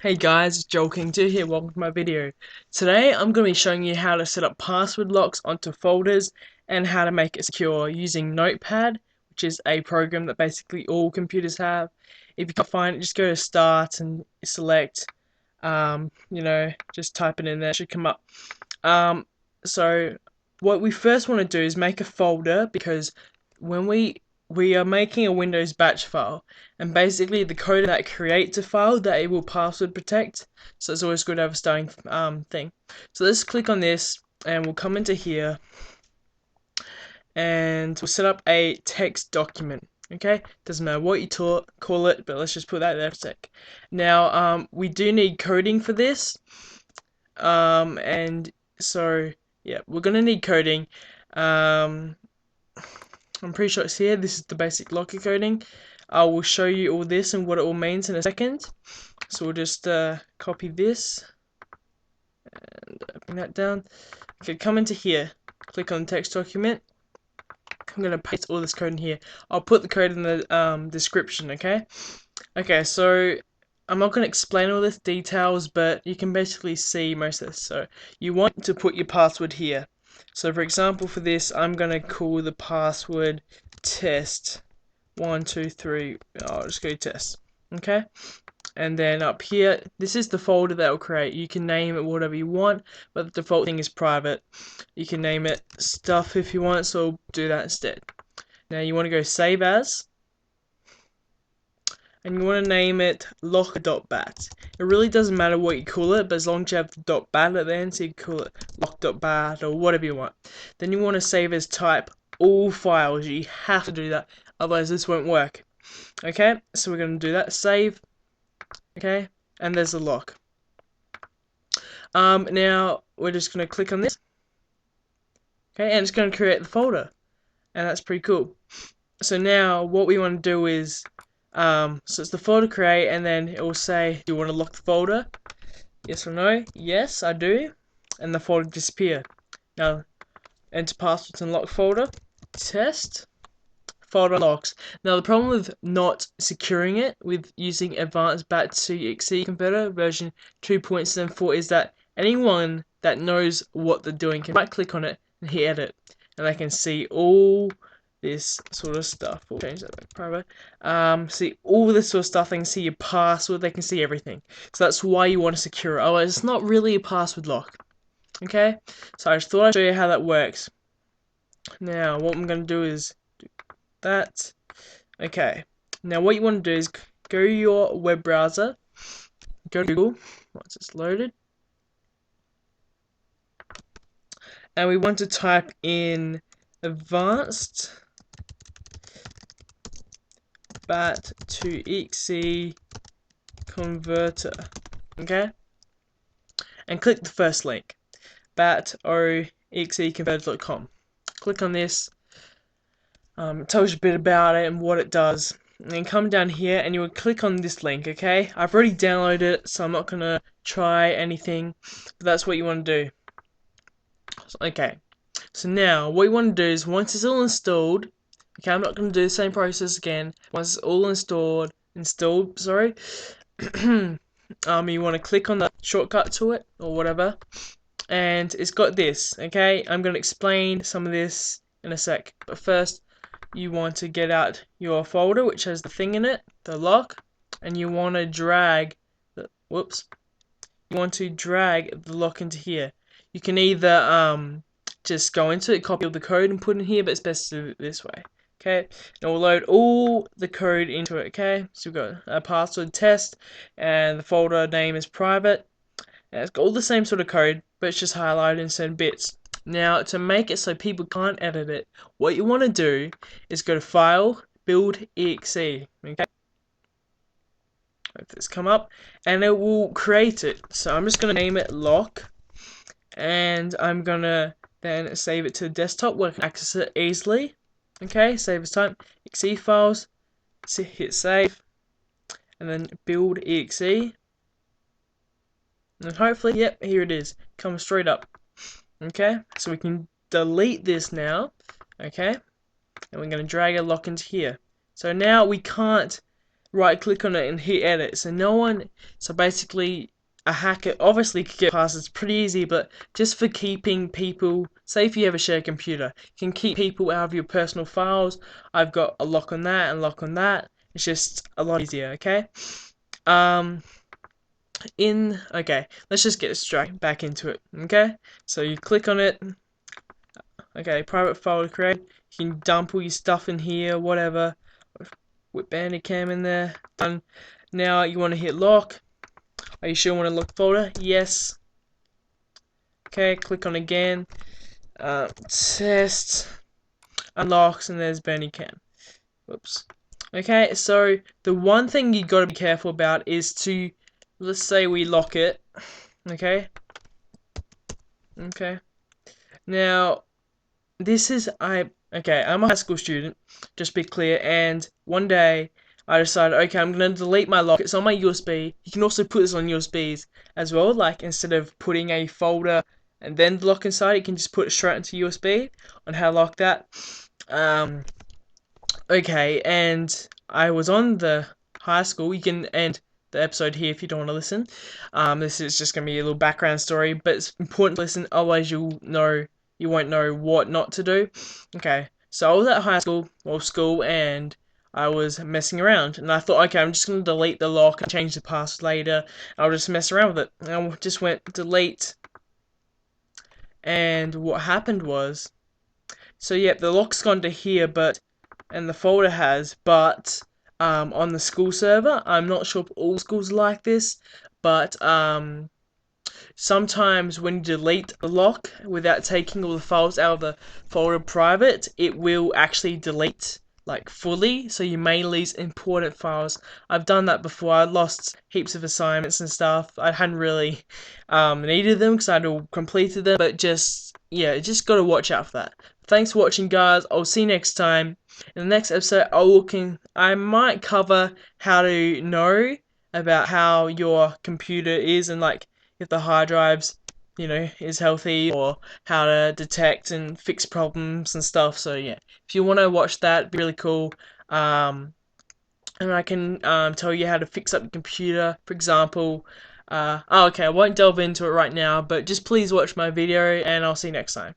Hey guys, it's Joking2 here, welcome to my video. Today I'm going to be showing you how to set up password locks onto folders and how to make it secure using Notepad, which is a program that basically all computers have. If you can't find it, just go to Start and select, just type it in there, it should come up. So what we first want to do is make a folder, because when we are making a Windows batch file, and basically the code that creates a file that it will password protect, so it's always good to have a starting thing. So let's click on this and we'll come into here and we'll set up a text document. Okay, doesn't matter what you call it, but let's just put that there for a sec. Now we do need coding for this, and so yeah, we're gonna need coding. I'm pretty sure it's here. This is the basic locker coding. I will show you all this and what it all means in a second. So we'll just copy this and bring that down. Okay, come into here. Click on text document. I'm going to paste all this code in here. I'll put the code in the description, okay? Okay, so I'm not going to explain all this details, but you can basically see most of this. So you want to put your password here. So for example, for this, I'm going to call the password test 1, 2, 3. I'll just go test. Okay? And then up here, this is the folder that will create. You can name it whatever you want, but the default thing is private. You can name it stuff if you want, so do that instead. Now you want to go save as, and you want to name it locker.bat. It really doesn't matter what you call it, but as long as you have the .bat at the end, so you can call it lock.bat or whatever you want. Then you want to save as type all files. You have to do that, otherwise this won't work. Okay, so we're going to do that. Save. Okay, and there's the lock. Now we're just going to click on this. Okay, and it's going to create the folder, and that's pretty cool. So now what we want to do is, so it's the folder create, and then it will say, do you want to lock the folder? Yes or no? Yes, I do. And the folder disappear. Now enter passwords and lock folder. Test. Folder locks. Now the problem with not securing it with using Advanced Bat to EXE Converter version 2.74 is that anyone that knows what they're doing can right click on it and hit edit, and they can see all this sort of stuff. We'll change that back to private. See all this sort of stuff. They can see your password. They can see everything. So that's why you want to secure it. Otherwise, it's not really a password lock. Okay. So I just thought I'd show you how that works. Now what I'm going to do is that. Okay, now what you want to do is go to your web browser, go to Google once it's loaded, and we want to type in Advanced Bat to EXE Converter, okay, and click the first link, bat.execonverter.com. Click on this. It tells you a bit about it and what it does. And then come down here and you will click on this link, okay? I've already downloaded it, so I'm not going to try anything, but that's what you want to do. Okay, so now what you want to do is once it's all installed, okay, I'm not going to do the same process again. Once it's all installed, you want to click on the shortcut to it or whatever, and it's got this, okay? I'm going to explain some of this in a sec, but first you want to get out your folder which has the thing in it, the lock, and you want to drag the lock into here. You can either just go into it, copy all the code and put it in here, but it's best to do it this way. Okay, and we'll load all the code into it. Okay, so we've got a password test, and the folder name is private, and it's got all the same sort of code, but it's just highlighted in certain bits. Now, to make it so people can't edit it, what you want to do is go to File, Build EXE, okay? Let this come up, and it will create it. So I'm just going to name it Lock, and I'm going to then save it to the desktop where I can access it easily. Okay, save as type, EXE files, hit save, and then Build EXE, and hopefully, yep, here it is, comes straight up. Okay, so we can delete this now, okay, and we're going to drag a lock into here. So now we can't right click on it and hit edit. So basically a hacker obviously could get past. It's pretty easy, but just for keeping people, say if you have a shared computer, you can keep people out of your personal files. I've got a lock on that and lock on that. It's just a lot easier, okay? Um, okay, let's just get straight back into it, okay? So you click on it, okay, private folder create, you can dump all your stuff in here, whatever, with Bandicam in there, done. Now you want to hit lock. Are you sure you want to lock the folder? Yes. Okay, click on again, test, unlocks, and there's Bandicam. Whoops. Okay, so the one thing you got to be careful about is to, let's say we lock it, okay? Okay. Now, I'm a high school student, just be clear, and one day I decided, okay, I'm gonna delete my lock. It's on my USB. You can also put this on USBs as well, like instead of putting a folder and then the lock inside, you can just put it straight into USB on how to lock that. Okay, and I was on the high school. You can end the episode here if you don't want to listen. This is just gonna be a little background story, but it's important to listen, otherwise you won't know what not to do. Okay, so I was at high school or school, and I was messing around, and I thought, okay, I'm just gonna delete the lock and change the password later. I'll just mess around with it. And I just went delete, and what happened was, so yep, the lock's gone to here, and the folder has, but on the school server, I'm not sure if all schools are like this, but sometimes when you delete the lock without taking all the files out of the folder private, it will actually delete like fully, so you may lose important files. I've done that before. I lost heaps of assignments and stuff. I hadn't really needed them because I'd all completed them, but just got to watch out for that. Thanks for watching, guys. I'll see you next time. In the next episode, I might cover how to know about how your computer is, and like if the hard drives, is healthy, or how to detect and fix problems and stuff. So yeah, if you want to watch that, it'd be really cool. And I can tell you how to fix up your computer, for example. Okay, I won't delve into it right now, but just please watch my video, and I'll see you next time.